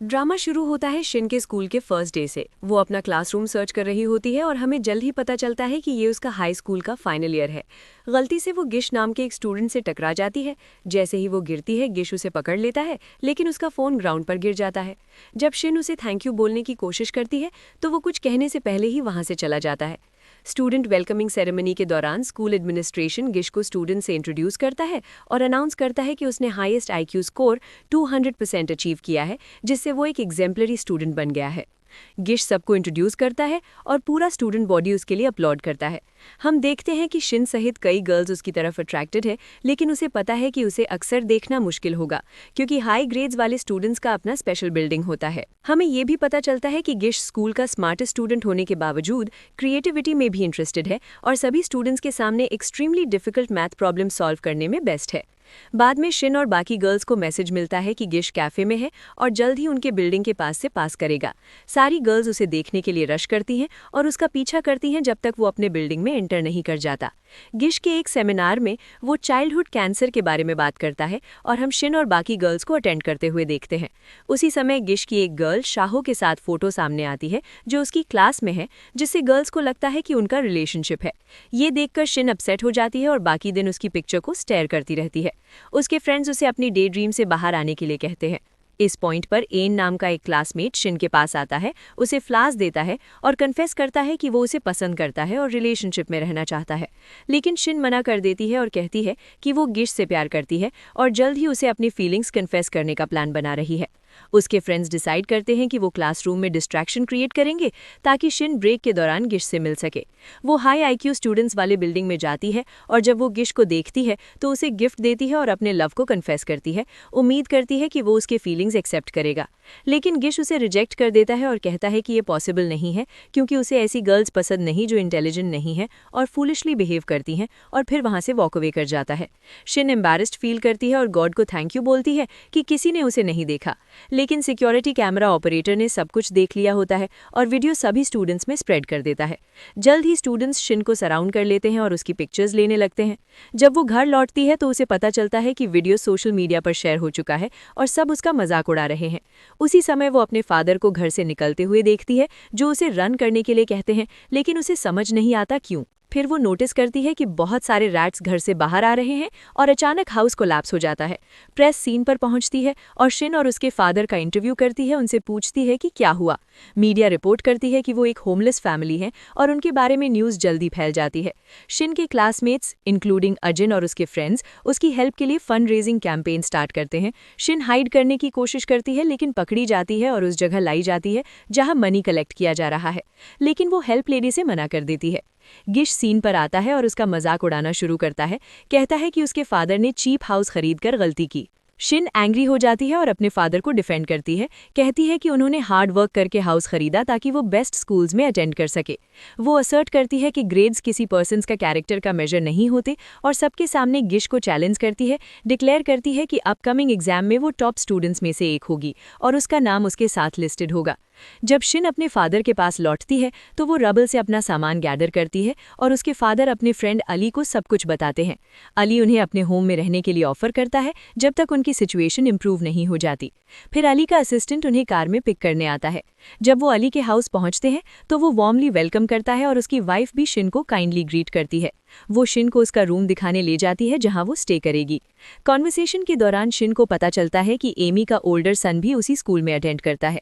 Drama शुरू होता है शिन के स्कूल के फर्स्ट डे से। वो अपना क्लासरूम सर्च कर रही होती है और हमें जल्द ही पता चलता है कि ये उसका हाई स्कूल का फाइनल ईयर है। गलती से वो गिश नाम के एक स्टूडेंट से टकरा जाती है। जैसे ही वो गिरती है गिश उसे पकड़ लेता है, लेकिन उसका फ़ोन ग्राउंड पर गिर जाता है। जब शिन उसे थैंक यू बोलने की कोशिश करती है तो वो कुछ कहने से पहले ही वहाँ से चला जाता है। स्टूडेंट वेलकमिंग सेरेमनी के दौरान स्कूल एडमिनिस्ट्रेशन गिश को स्टूडेंट से इंट्रोड्यूस करता है और अनाउंस करता है कि उसने हाईएस्ट आईक्यू स्कोर 200% अचीव किया है, जिससे वो एक एग्जेम्पलरी स्टूडेंट बन गया है। गिश सबको इंट्रोड्यूस करता है और पूरा स्टूडेंट बॉडी उसके लिए अपलॉड करता है। हम देखते हैं कि शिन सहित कई गर्ल्स उसकी तरफ अट्रैक्टेड है, लेकिन उसे पता है कि उसे अक्सर देखना मुश्किल होगा क्योंकि हाई ग्रेड्स वाले स्टूडेंट्स का अपना स्पेशल बिल्डिंग होता है। हमें ये भी पता चलता है कि गिश स्कूल का स्मार्टेस्ट स्टूडेंट होने के बावजूद क्रिएटिविटी में भी इंटरेस्टेड है और सभी स्टूडेंट्स के सामने extremely difficult math problem solve करने में बेस्ट है। बाद में शिन और बाकी गर्ल्स को मैसेज मिलता है कि गिश कैफे में है और जल्द ही उनके बिल्डिंग के पास से पास करेगा। सारी गर्ल्स उसे देखने के लिए रश करती हैं और उसका पीछा करती हैं जब तक वो अपने बिल्डिंग में एंटर नहीं कर जाता। गिश के एक सेमिनार में वो चाइल्डहुड कैंसर के बारे में बात करता है और हम शिन और बाकी गर्ल्स को अटेंड करते हुए देखते हैं। उसी समय गिश की एक गर्ल शाहो के साथ फोटो सामने आती है जो उसकी क्लास में है, जिससे गर्ल्स को लगता है कि उनका रिलेशनशिप है। ये देखकर शिन अपसेट हो जाती है और बाकी दिन उसकी पिक्चर को स्टेयर करती रहती है। उसके फ्रेंड्स उसे अपनी डे ड्रीम से बाहर आने के लिए कहते हैं। इस पॉइंट पर एन नाम का एक क्लासमेट शिन के पास आता है, उसे फ्लास देता है और कन्फेस करता है कि वो उसे पसंद करता है और रिलेशनशिप में रहना चाहता है। लेकिन शिन मना कर देती है और कहती है कि वो गिश से प्यार करती है और जल्द ही उसे अपनी फीलिंग्स कन्फेस करने का प्लान बना रही है। उसके फ्रेंड्स डिसाइड करते हैं कि वो क्लासरूम में डिस्ट्रैक्शन क्रिएट करेंगे ताकि शिन ब्रेक के दौरान गिश से मिल सके। वो हाई आईक्यू स्टूडेंट्स वाले बिल्डिंग में जाती है और जब वो गिश को देखती है तो उसे गिफ्ट देती है और अपने लव को कन्फेस करती है, उम्मीद करती है कि वो उसके फीलिंग्स एक्सेप्ट करेगा। लेकिन गिश उसे रिजेक्ट कर देता है और कहता है कि ये पॉसिबल नहीं है क्योंकि उसे ऐसी गर्ल्स पसंद नहीं जो इंटेलिजेंट नहीं है और फूलिशली बिहेव करती हैं, और फिर वहाँ से वॉक अवे कर जाता है। शिन एम्बैरेस्ड फील करती है और गॉड को थैंक यू बोलती है कि किसी ने उसे नहीं देखा। लेकिन सिक्योरिटी कैमरा ऑपरेटर ने सब कुछ देख लिया होता है और वीडियो सभी स्टूडेंट्स में स्प्रेड कर देता है। जल्द ही स्टूडेंट्स शिन को सराउंड कर लेते हैं और उसकी पिक्चर्स लेने लगते हैं। जब वो घर लौटती है तो उसे पता चलता है कि वीडियो सोशल मीडिया पर शेयर हो चुका है और सब उसका मजाक उड़ा रहे हैं। उसी समय वो अपने फादर को घर से निकलते हुए देखती है, जो उसे रन करने के लिए कहते हैं, लेकिन उसे समझ नहीं आता क्यों। फिर वो नोटिस करती है कि बहुत सारे रैट्स घर से बाहर आ रहे हैं और अचानक हाउस कोलैप्स हो जाता है। प्रेस सीन पर पहुंचती है और शिन और उसके फादर का इंटरव्यू करती है, उनसे पूछती है कि क्या हुआ। मीडिया रिपोर्ट करती है कि वो एक होमलेस फैमिली है और उनके बारे में न्यूज़ जल्दी फैल जाती है। शिन के क्लासमेट्स इंक्लूडिंग अजिन और उसके फ्रेंड्स उसकी हेल्प के लिए फंड रेजिंग कैंपेन स्टार्ट करते हैं। शिन हाइड करने की कोशिश करती है लेकिन पकड़ी जाती है और उस जगह लाई जाती है जहाँ मनी कलेक्ट किया जा रहा है, लेकिन वो हेल्प लेडी से मना कर देती है। गिश सीन पर आता है और उसका मजाक उड़ाना शुरू करता है, कहता है कि उसके फादर ने चीप हाउस खरीदकर गलती की। शिन एंग्री हो जाती है और अपने फादर को डिफेंड करती है, कहती है कि उन्होंने हार्ड वर्क करके हाउस खरीदा ताकि वो बेस्ट स्कूल्स में अटेंड कर सके। वो असर्ट करती है कि ग्रेड्स किसी पर्सन का कैरेक्टर का मेजर नहीं होते और सबके सामने गिश को चैलेंज करती है, डिक्लेयर करती है कि अपकमिंग एग्जाम में वो टॉप स्टूडेंट्स में से एक होगी और उसका नाम उसके साथ लिस्टेड होगा। जब शिन अपने फादर के पास लौटती है तो वो रबल से अपना सामान गैदर करती है और उसके फादर अपने फ्रेंड अली को सब कुछ बताते हैं। अली उन्हें अपने होम में रहने के लिए ऑफर करता है जब तक उनकी सिचुएशन इंप्रूव नहीं हो जाती। फिर अली का असिस्टेंट उन्हें कार में पिक करने आता है। जब वो अली के हाउस पहुंचते हैं तो वो वार्मली वेलकम करता है और उसकी वाइफ भी शिन को काइंडली ग्रीट करती है। वो शिन को उसका रूम दिखाने ले जाती है जहां वो स्टे करेगी। कॉन्वर्सेशन के दौरान शिन को पता चलता है कि एमी का ओल्डर सन भी उसी स्कूल में अटेंड करता है।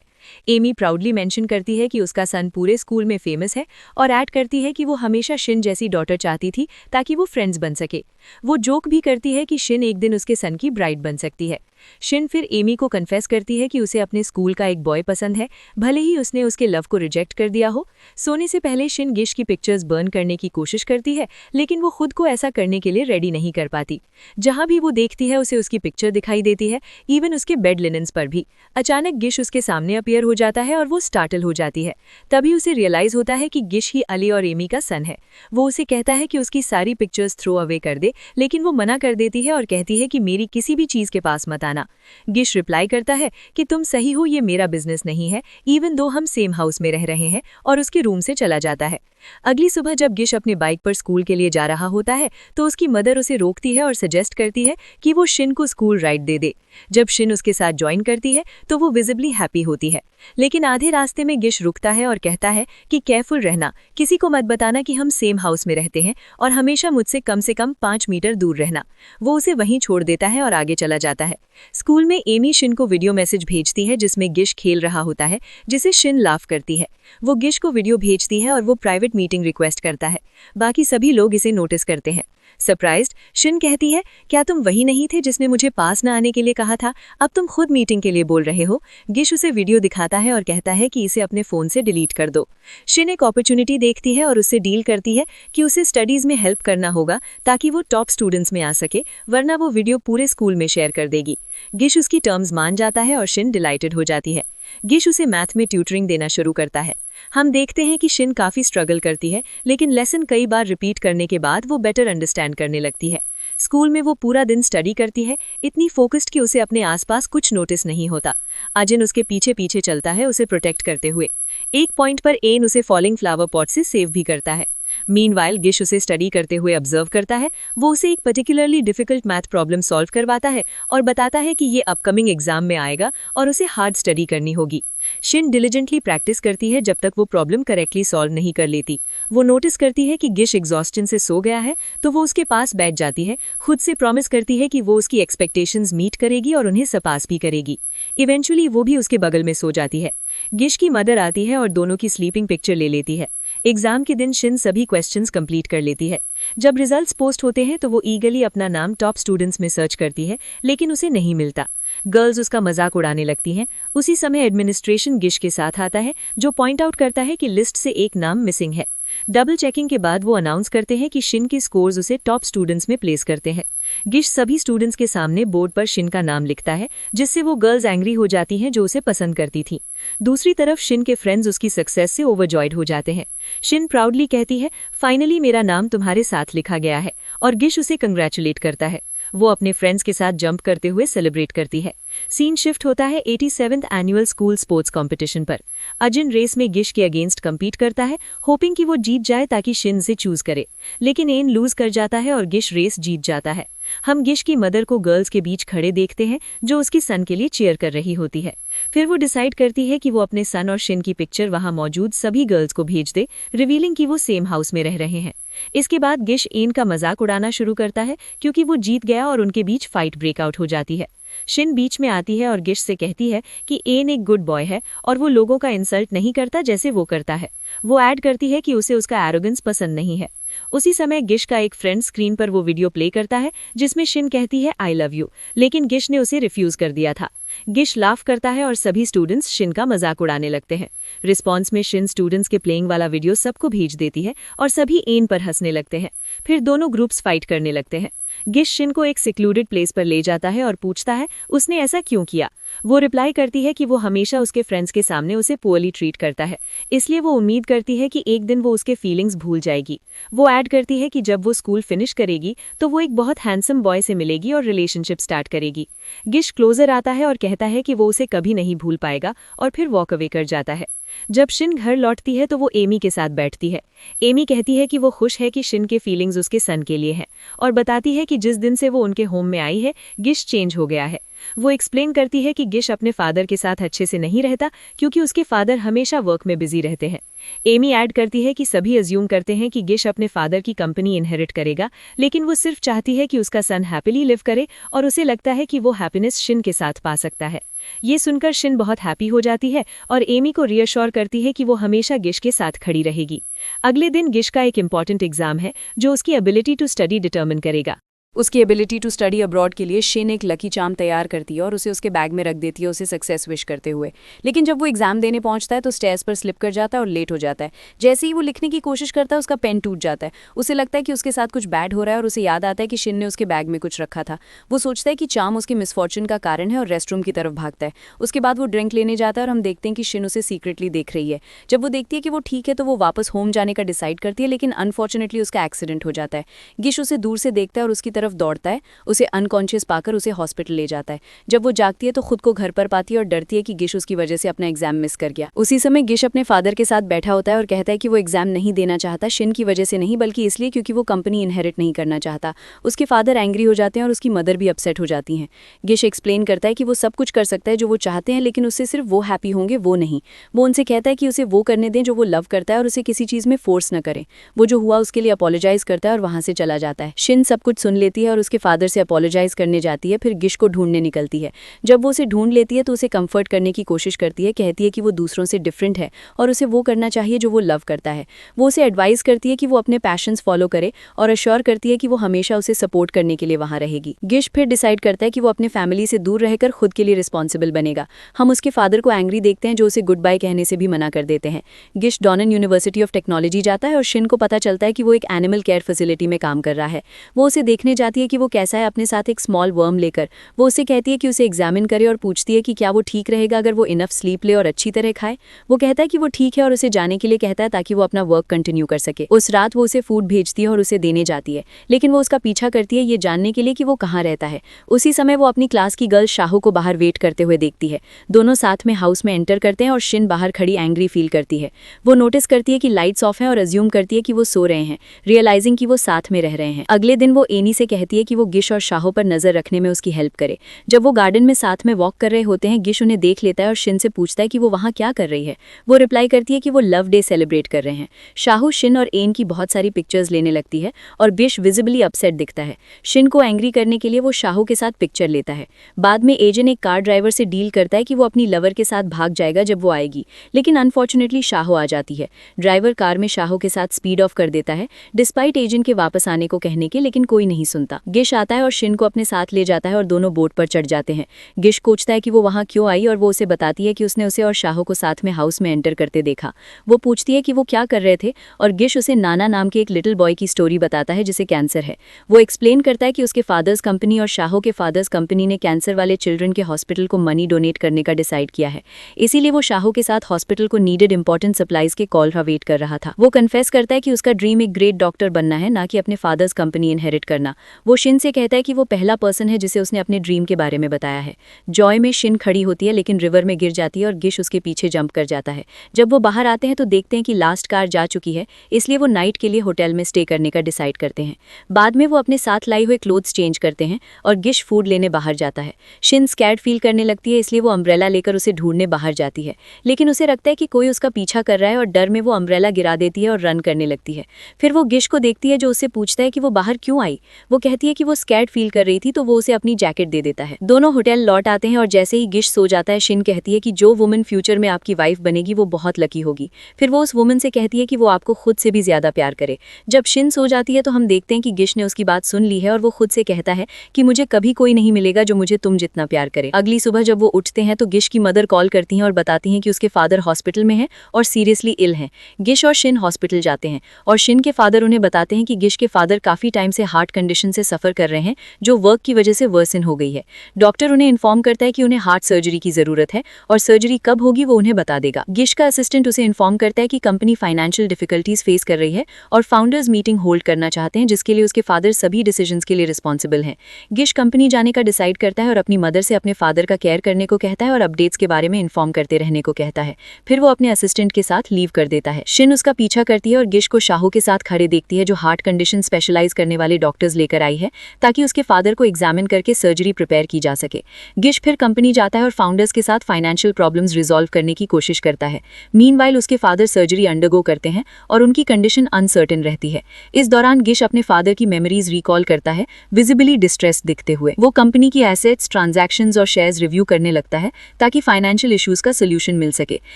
एमी प्राउडली मेंशन करती है कि उसका सन पूरे स्कूल में फेमस है और ऐड करती है कि वो हमेशा शिन जैसी डॉटर चाहती थी ताकि वो फ्रेंड्स बन सके। वो जोक भी करती है कि शिन एक दिन उसके सन की ब्राइड बन सकती है। शिन फिर एमी को कन्फेस करती है कि उसे अपने स्कूल का एक बॉय पसंद है, भले ही उसने उसके लव को रिजेक्ट कर दिया हो। सोने से पहले शिन गिश की पिक्चर्स बर्न करने की कोशिश करती है, लेकिन वो खुद को ऐसा करने के लिए रेडी नहीं कर पाती। जहां भी वो देखती है उसे उसकी पिक्चर दिखाई देती है, इवन उसके बेड लिनन्स पर भी। अचानक गिश उसके सामने अपीयर हो जाता है और वो स्टार्टल हो जाती है। तभी उसे रियलाइज होता है कि गिश ही अली और एमी का सन है। वो उसे कहता है कि उसकी सारी पिक्चर्स थ्रो अवे कर दे, लेकिन वो मना कर देती है और कहती है कि मेरी किसी भी चीज के पास मत आना। गिश रिप्लाई करता है कि तुम सही हो, ये मेरा बिजनेस नहीं है, इवन दो हम सेम हाउस में रह रहे हैं, और उसके रूम से चला जाता है। अगली सुबह जब गिश अपने बाइक पर स्कूल के लिए जा रहा होता है तो उसकी मदर उसे रोकती है और सजेस्ट करती है कि वो शिन को स्कूल राइड दे दे। जब शिन उसके साथ ज्वाइन करती है तो वो विजिबली हैप्पी होती है, लेकिन आधे रास्ते में गिश रुकता है और कहता है कि केयरफुल रहना, किसी को मत बताना कि हम सेम हाउस में रहते हैं और हमेशा मुझसे कम से कम 5 मीटर दूर रहना। वो उसे वहीं छोड़ देता है और आगे चला जाता है। स्कूल में एमी शिन को वीडियो मैसेज भेजती है जिसमें गिश खेल रहा होता है, जिसे शिन लाफ करती है। वो गिश को वीडियो भेजती है और वो प्राइवेट मीटिंग रिक्वेस्ट करता है। बाकी सभी लोग इसे नोटिस करते हैं। सरप्राइज्ड, शिन कहती है, क्या तुम वही नहीं थे जिसने मुझे पास न आने के लिए कहा था? अब तुम खुद मीटिंग के लिए बोल रहे हो। गिश उसे वीडियो दिखाता है और कहता है कि इसे अपने फोन से डिलीट कर दो। शिन एक अपॉर्चुनिटी देखती है और उससे डील करती है कि उसे स्टडीज में हेल्प करना होगा ताकि वो टॉप स्टूडेंट्स में आ सके, वरना वो वीडियो पूरे स्कूल में शेयर कर देगी। गिश उसकी टर्म्स मान जाता है और शिन डिलाइटेड हो जाती है। गिश उसे मैथ में ट्यूटरिंग देना शुरू करता है। हम देखते हैं कि शिन काफी स्ट्रगल करती है, लेकिन लेसन कई बार रिपीट करने के बाद वो बेटर अंडरस्टैंड करने लगती है। स्कूल में वो पूरा दिन स्टडी करती है, इतनी फोकस्ड कि उसे अपने आसपास कुछ नोटिस नहीं होता। अजिन उसके पीछे पीछे चलता है, उसे प्रोटेक्ट करते हुए। एक पॉइंट पर एन उसे फॉलिंग फ्लावर पॉट से सेव भी करता है। मीनवाइल गिश उसे स्टडी करते हुए ऑब्जर्व करता है। वो उसे एक particularly difficult math problem solve करवाता है और बताता है कि ये अपकमिंग एग्जाम में आएगा और उसे हार्ड स्टडी करनी होगी। शिन डिलिजेंटली प्रैक्टिस करती है जब तक वो प्रॉब्लम करेक्टली सॉल्व नहीं कर लेती। वो नोटिस करती है कि गिश एग्जॉस्टन से सो गया है तो वो उसके पास बैठ जाती है। खुद से प्रॉमिस करती है कि वो उसकी एक्सपेक्टेशंस मीट करेगी और उन्हें सरपास भी करेगी। इवेंचुअली वो भी उसके बगल में सो जाती है। गिश की मदर आती है और दोनों की स्लीपिंग पिक्चर ले लेती है। एग्जाम के दिन शिन सभी क्वेश्चंस कंप्लीट कर लेती है। जब रिजल्ट्स पोस्ट होते हैं तो वो ईगली अपना नाम टॉप स्टूडेंट्स में सर्च करती है, लेकिन उसे नहीं मिलता। गर्ल्स उसका मजाक उड़ाने लगती हैं। उसी समय एडमिनिस्ट्रेशन गिश के साथ आता है, जो पॉइंट आउट करता है कि लिस्ट से एक नाम मिसिंग है। डबल चेकिंग के बाद वो अनाउंस करते हैं कि शिन के स्कोर्स उसे टॉप स्टूडेंट्स में प्लेस करते हैं। गिश सभी स्टूडेंट्स के सामने बोर्ड पर शिन का नाम लिखता है, जिससे वो गर्ल्स एंग्री हो जाती हैं जो उसे पसंद करती थी। दूसरी तरफ शिन के फ्रेंड्स उसकी सक्सेस से ओवरजॉयड हो जाते हैं। शिन प्राउडली कहती है, फाइनली मेरा नाम तुम्हारे साथ लिखा गया है, और गिश उसे कंग्रेचुलेट करता है। वो अपने फ्रेंड्स के साथ जंप करते हुए सेलिब्रेट करती है। सीन शिफ्ट होता है 87th annual school sports competition पर। अजिन रेस में गिश के अगेंस्ट compete करता है, होपिंग कि वो जीत जाए ताकि शिन से चूज करे, लेकिन एन लूज कर जाता है और गिश रेस जीत जाता है। हम गिश की मदर को गर्ल्स के बीच खड़े देखते हैं जो उसकी सन के लिए चीयर कर रही होती है। फिर वो डिसाइड करती है कि वो अपने सन और शिन की पिक्चर वहां मौजूद सभी गर्ल्स को भेज दे, रिवीलिंग कि वो सेम हाउस में रह रहे हैं। इसके बाद गिश एन का मजाक उड़ाना शुरू करता है क्योंकि वो जीत गया और उनके बीच फाइट ब्रेकआउट हो जाती है। शिन बीच में आती है और गिश से कहती है कि एन एक गुड बॉय है और वो लोगों का इंसल्ट नहीं करता जैसे वो करता है। वो ऐड करती है कि उसे उसका एरोगेंस पसंद नहीं है। उसी समय गिश का एक फ्रेंड स्क्रीन पर वो वीडियो प्ले करता है जिसमें शिन कहती है आई लव यू, लेकिन गिश ने उसे रिफ्यूज कर दिया था। गिश लाफ करता है और सभी स्टूडेंट्स शिन का मजाक उड़ाने लगते हैं। रिस्पॉन्स में शिन स्टूडेंट्स के प्लेइंग वाला वीडियो सबको भेज देती है और सभी एन पर हंसने लगते हैं। फिर दोनों ग्रुप्स फाइट करने लगते हैं। गिश शिन को एक सिक्लूडेड प्लेस पर ले जाता है और पूछता है उसने ऐसा क्यों किया। वो रिप्लाई करती है कि वो हमेशा उसके फ्रेंड्स के सामने उसे पुअरली ट्रीट करता है, इसलिए वो उम्मीद करती है कि एक दिन वो उसके फीलिंग्स भूल जाएगी। वो ऐड करती है कि जब वो स्कूल फिनिश करेगी तो वो एक बहुत हैंडसम बॉय से मिलेगी और रिलेशनशिप स्टार्ट करेगी। गिश क्लोजर आता है और कहता है कि वो उसे कभी नहीं भूल पाएगा और फिर वॉक अवे कर जाता है। जब शिन घर लौटती है तो वो एमी के साथ बैठती है। एमी कहती है कि वो खुश है कि शिन के फीलिंग्स उसके सन के लिए हैं और बताती है कि जिस दिन से वो उनके होम में आई है गिश चेंज हो गया है। वो एक्सप्लेन करती है कि गिश अपने फादर के साथ अच्छे से नहीं रहता क्योंकि उसके फादर हमेशा वर्क में बिजी रहते हैं। एमी ऐड करती है कि सभी अज्यूम करते हैं कि गिश अपने फादर की कंपनी इनहेरिट करेगा, लेकिन वो सिर्फ चाहती है कि उसका सन हैप्पीली लिव करे और उसे लगता है कि वो हैप्पीनेस शिन के साथ पा सकता है। ये सुनकर शिन बहुत हैप्पी हो जाती है और एमी को रियश्योर करती है कि वो हमेशा गिश के साथ खड़ी रहेगी। अगले दिन गिश का एक इम्पॉर्टेंट एग्जाम है जो उसकी एबिलिटी टू स्टडी डिटर्मिन करेगा। उसकी एबिलिटी टू स्टडी अब्रॉड के लिए शिन एक लकी चार्म तैयार करती है और उसे उसके बैग में रख देती है, उसे सक्सेस विश करते हुए। लेकिन जब वो एग्जाम देने पहुंचता है तो स्टेयर्स पर स्लिप कर जाता है और लेट हो जाता है। जैसे ही वो लिखने की कोशिश करता है उसका पेन टूट जाता है। उसे लगता है कि उसके साथ कुछ बैड हो रहा है और उसे याद आता है कि शिन ने उसके बैग में कुछ रखा था। वो सोचता है कि चार्म उसकी मिसफॉर्चून का कारण है और रेस्टरूम की तरफ भागता है। उसके बाद वो ड्रिंक लेने जाता है और हम देखते हैं कि शिन उसे सीक्रेटली देख रही है। जब वो देखती है कि वो ठीक है तो वो वापस होम जाने का डिसाइड करती है, लेकिन अनफॉर्चुनेटली उसका एक्सीडेंट हो जाता है। गिश उसे दूर से देखता है और उसकी तरफ तरफ दौड़ता है, उसे अनकॉन्शियस पाकर उसे हॉस्पिटल ले जाता है। जब वो जागती है तो खुद को घर पर पाती है और डरती है कि गिश उसकी वजह से अपना एग्जाम मिस कर गया। उसी समय गिश अपने फादर के साथ बैठा होता है और कहता है कि वो एग्जाम नहीं देना चाहता, शिन की वजह से नहीं बल्कि इसलिए क्योंकि वो कंपनी इनहेरिट नहीं करना चाहता। उसके फादर एंग्री हो जाते हैं और उसकी मदर भी अपसेट हो जाती हैं। गिश एक्सप्लेन करता है कि वो सब कुछ कर सकता है जो वो चाहते हैं, लेकिन उससे सिर्फ वो हैप्पी होंगे, वो नहीं। वो उनसे कहता है कि उसे वो करने दें जो वो लव करता है और उसे किसी चीज़ में फोर्स न करें। वो जो हुआ उसके लिए अपोलोजाइज करता है और वहाँ से चला जाता है। शिन सब कुछ सुन लेती है और उसके फादर से अपोलोजाइज करने जाती है, फिर गिश को ढूंढने निकलती है। जब वो उसे ढूंढ लेती है तो उसे कंफर्ट करने की कोशिश करती है, कहती है कि वो दूसरों से डिफरेंट है और उसे वो करना चाहिए जो वो लव करता है। वो उसे एडवाइस करती है कि वो अपने पैशंस फॉलो करे और अश्योर करती है कि वो हमेशा उसे सपोर्ट करने के लिए वहाँ रहेगी। गिश फिर डिसाइड करता है कि वो अपने फैमिली से दूर रहकर खुद के लिए रिस्पॉन्सिबल बनेगा। हम उसके फादर को एंग्री देखते हैं जो उसे गुड बाय कहने से भी मना कर देते हैं। गिश डॉनन यूनिवर्सिटी ऑफ टेक्नोलॉजी जाता है और शिन को पता चलता है कि वो एक एनिमल केयर फैसिलिटी में काम कर रहा है। वो उसे देखने जाती है कि वो कैसा है, अपने साथ एक स्मॉल वर्म लेकर। वो उसे कहती है कि उसे एग्जामिन करे और पूछती है कि क्या वो ठीक रहेगा अगर वो इनफ स्लीप ले और अच्छी तरह खाए। वो कहता है कि वो ठीक है और उसे जाने के लिए कहता है ताकि वो अपना वर्क कंटिन्यू कर सके। उस रात वो उसे फूड भेजती है और उसे देने जाती है, लेकिन वो उसका पीछा करती है ये जानने के लिए कि वो कहाँ रहता है। उसी समय वो अपनी क्लास की गर्ल शाहू को बाहर वेट करते हुए देखती है। दोनों साथ में हाउस में एंटर करते हैं और शिन बाहर खड़ी एंग्री फील करती है। वो नोटिस करती है कि लाइट्स ऑफ हैं और अज्यूम करती है कि वो सो रहे हैं, रियलाइजिंग कि वो साथ में रह रहे हैं। अगले दिन वो एनी से कहती है कि वो गिश और शाहू पर नजर रखने में उसकी हेल्प करे। जब वो गार्डन में साथ में वॉक कर रहे होते हैं, गिश उन्हें देख लेता है और शिन से पूछता है कि वो वहाँ क्या कर रही है। वो रिप्लाई करती है कि वो लव डे सेलिब्रेट कर रहे हैं। शाहू शिन और एन की बहुत सारी पिक्चर्स लेने लगती है और गिश विजिबली अपसेट दिखता है। शिन को एंग्री करने के लिए वो शाहू के साथ पिक्चर लेता है। बाद में एजन एक कार ड्राइवर से डील करता है कि वो अपनी लवर के साथ भाग जाएगा जब वो आएगी, लेकिन अनफॉर्चुनेटली शाहू आ जाती है। ड्राइवर कार में शाहू के साथ स्पीड ऑफ कर देता है डिस्पाइट एजन के वापस आने को कहने के, लेकिन कोई नहीं सुनता। गिश आता है और शिन को अपने साथ ले जाता है और दोनों बोट पर चढ़ जाते हैं। गिश पूछता है कि वो वहाँ क्यों आई और वो उसे बताती है कि उसने उसे और शाहू को साथ में हाउस में एंटर करते देखा। वो पूछती है कि वो क्या कर रहे थे और गिश उसे नाना नाम के एक लिटिल बॉय की स्टोरी बताता है जिसे कैंसर है। वो एक्सप्लेन करता है कि उसके फादर्स कंपनी और शाहू के फादर्स कंपनी ने कैंसर वाले चिल्ड्रन के हॉस्पिटल को मनी डोनेट करने का डिसाइड किया है, इसीलिए वो शाहू के साथ हॉस्पिटल को नीडेड इंपॉर्टेंट सप्लाईज के कॉल का वेट कर रहा था। वो कन्फेस करता है कि उसका ड्रीम एक ग्रेट डॉक्टर बनना है, ना कि अपने फादर्स कंपनी इनहेरिट करना। वो शिन से कहता है कि वो पहला पर्सन है जिसे उसने अपने ड्रीम के बारे में बताया है। जॉय में शिन खड़ी होती है लेकिन रिवर में गिर जाती है और गिश उसके पीछे जंप कर जाता है। जब वो बाहर आते हैं तो देखते हैं कि लास्ट कार जा चुकी है, इसलिए वो नाइट के लिए होटल में स्टे करने का डिसाइड करते हैं। बाद में वो अपने साथ लाई हुए क्लोथ्स चेंज करते हैं और गिश फूड लेने बाहर जाता है। शिन स्कैर्ड फील करने लगती है, इसलिए वो अम्ब्रेला लेकर उसे ढूंढने बाहर जाती है, लेकिन उसे लगता है कि कोई उसका पीछा कर रहा है और डर में वो अम्ब्रेला गिरा देती है और रन करने लगती है। फिर वो गिश को देखती है जो उससे पूछता है कि वो बाहर क्यों आई। वो कहती है कि वो स्कैर्ड फील कर रही थी, तो वो उसे अपनी जैकेट दे देता है। दोनों होटल लौट आते हैं और जैसे ही गिश सो जाता है, शिन कहती है कि जो वुमन फ्यूचर में आपकी वाइफ बनेगी वो बहुत लकी होगी। फिर वो उस वुमन से कहती है कि वो आपको खुद से भी ज्यादा प्यार करे। जब शिन सो जाती है तो हम देखते हैं कि गिश ने उसकी बात सुन ली है और वो खुद से कहता है कि मुझे कभी कोई नहीं मिलेगा जो मुझे तुम जितना प्यार करे। अगली सुबह जब वो उठते हैं तो गिश की मदर कॉल करती हैं और बताती हैं कि उसके फादर हॉस्पिटल में हैं और सीरियसली इल हैं। गिश और शिन हॉस्पिटल जाते हैं और शिन के फादर उन्हें बताते हैं कि गिश के फादर काफी टाइम से हार्ट कंडीशन से सफर कर रहे हैं जो वर्क की वजह से वर्सन हो गई है। डॉक्टर उन्हें इन्फॉर्म करता है कि उन्हें हार्ट सर्जरी की जरूरत है और सर्जरी कब होगी वो उन्हें बता देगा। गिश का असिस्टेंट उसे इन्फॉर्म करता है कि कंपनी फाइनेंशियल डिफिकल्टीज फेस कर रही है और फाउंडर्स मीटिंग होल्ड करना चाहते हैं, जिसके लिए उसके फादर सभी डिसीजंस के लिए रिस्पॉन्सिबल हैं। गिश कंपनी जाने का डिसाइड करता है और अपनी मदर से अपने फादर का केयर करने को कहता है और अपडेट्स के बारे में इन्फॉर्म करते रहने को कहता है। फिर वो अपने असिस्टेंट के साथ लीव कर देता है। शिन उसका पीछा करती है और गिश को शाहू के साथ खड़े देखती है जो हार्ट कंडीशन स्पेशलाइज करने वाले डॉक्टर्स लेकर आई है ताकि उसके फादर को एग्जामिन करके सर्जरी प्रिपेयर की जा सके। गिश फिर कंपनी जाता है और फाउंडर्स के साथ फाइनेंशियल प्रॉब्लम्स रिजॉल्व करने की कोशिश करता है। मीनवाइल उसके फादर सर्जरी अंडरगो करते हैं और उनकी कंडीशन अनसर्टेन रहती है। इस दौरान गिश अपने फादर की मेमोरीज रिकॉल करता है, विजिबली डिस्ट्रेस दिखते हुए। वो कंपनी की एसेट्स, ट्रांजैक्शंस और शेयर्स रिव्यू करने लगता है ताकि फाइनेंशियल इश्यूज का सोल्यूशन मिल सके।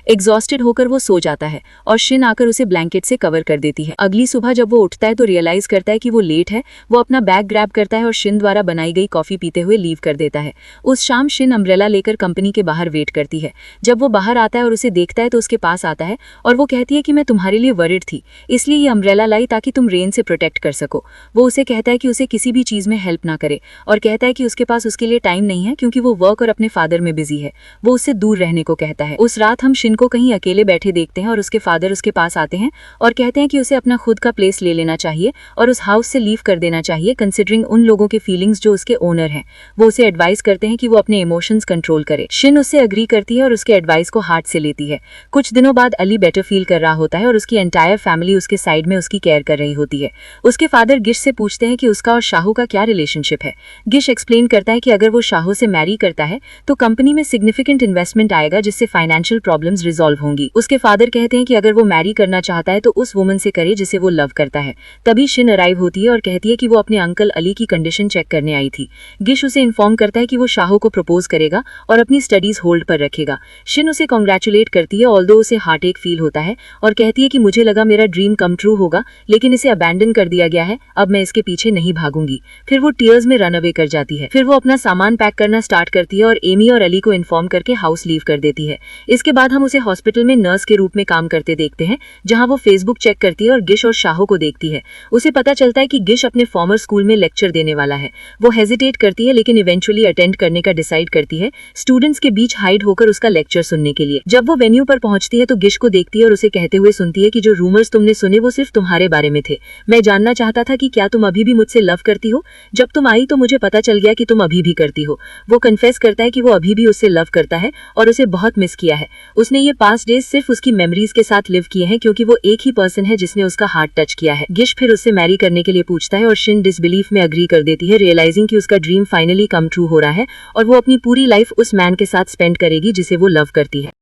एग्जॉस्टेड होकर वो सो जाता है और शिन आकर उसे ब्लैंकेट से कवर कर देती है। अगली सुबह जब वो उठता है तो रियलाइज करता है कि वो लेट है। वो अपना बैग ग्रैब करता है और शिन द्वारा बनाई गई कॉफी पीते हुए लीव कर देता है। उस शाम शिन अम्ब्रेला लेकर कंपनी के बाहर वेट करती है। जब वो बाहर आता है और उसे देखता है तो उसके पास आता है और वो कहती है कि मैं तुम्हारे लिए वरिड थी, इसलिए ये अम्ब्रेला लाई ताकि तुम रेन से प्रोटेक्ट कर सको। वो उसे कहता है कि उसे किसी भी चीज में हेल्प ना करे और कहता है कि उसके पास उसके लिए टाइम नहीं है क्योंकि वो वर्क और अपने फादर में बिजी है। वो उससे दूर रहने को कहता है। उस रात हम शिन को कहीं अकेले बैठे देखते हैं और उसके फादर उसके पास आते हैं और कहते हैं कि उसे अपना खुद का प्लेस ले लेना चाहिए और उस हाउस से लीव कर देना चाहिए है कंसिडरिंग उन लोगों के फीलिंग्स जो उसके ओनर हैं। वो उसे एडवाइस करते हैं कि वो अपने इमोशंस कंट्रोल करे। शिन उससे अग्री करती है और उसके एडवाइस को हार्ट से लेती है। कुछ दिनों बाद अली बेटर फील कर रहा होता है और उसकी एंटायर फैमिली उसके साइड में उसकी केयर कर रही होती है। उसके फादर गिश से पूछते हैं कि उसका और शाहू का क्या रिलेशनशिप है। गिश एक्सप्लेन करता है कि अगर वो शाहू से मैरी करता है तो कंपनी में सिग्निफिकेंट इन्वेस्टमेंट आएगा जिससे फाइनेंशियल प्रॉब्लम्स रिजॉल्व होंगी। उसके फादर कहते हैं कि अगर वो मैरी करना चाहता है तो उस वुमन से करे जिसे वो लव करता है। तभी शिन अराइव होती है और कहती है कि वो अपने अंकल अली की कंडीशन चेक करने आई थी। गिश उसे इन्फॉर्म करता है कि वो शाहू को प्रपोज करेगा और अपनी स्टडीज होल्ड पर रखेगा। शिन उसे कॉन्ग्रेचुलेट करती है ऑल्दो उसे हार्ट एक फील होता है और कहती है कि मुझे लगा मेरा ड्रीम कम ट्रू होगा लेकिन इसे अबैंडन कर दिया गया है, अब मैं इसके पीछे नहीं भागूंगी। फिर वो टीयर्स में रन अवे कर जाती है। फिर वो अपना सामान पैक करना स्टार्ट करती है और एमी और अली को इन्फॉर्म करके हाउस लीव कर देती है। इसके बाद हम उसे हॉस्पिटल में नर्स के रूप में काम करते देखते हैं जहां वो फेसबुक चेक करती है और गिश और शाहू को देखती है। उसे पता चलता है कि गिश अपने फॉर्मर स्कूल में लेक्चर देने वाला है। वो हेजिटेट करती है लेकिन इवेंचुअली अटेंड करने का डिसाइड करती है, स्टूडेंट्स के बीच हाइड होकर उसका लेक्चर सुनने के लिए। जब वो वेन्यू पर पहुंचती है तो गिश को देखती है और उसे कहते हुए सुनती है कि जो रूमर्स तुमने सुने वो सिर्फ तुम्हारे बारे में थे। मैं जानना चाहता था कि क्या तुम अभी भी मुझसे लव करती हो। जब तुम आई तो मुझे पता चल गया कि तुम अभी भी करती हो। वो कन्फेस करता है कि वो अभी भी उससे लव करता है और उसे बहुत मिस किया है। उसने ये पास्ट डेज सिर्फ उसकी मेमोरीज के साथ लिव किए हैं क्योंकि वो एक ही पर्सन है जिसने उसका हार्ट टच किया है। गिश फिर उससे मैरी करने के लिए पूछता है और शिन डिसबिलीफ में अग्री कर देती है, रियलाइजिंग कि उसका ड्रीम फाइनली कम ट्रू हो रहा है और वो अपनी पूरी लाइफ उस मैन के साथ स्पेंड करेगी जिसे वो लव करती है।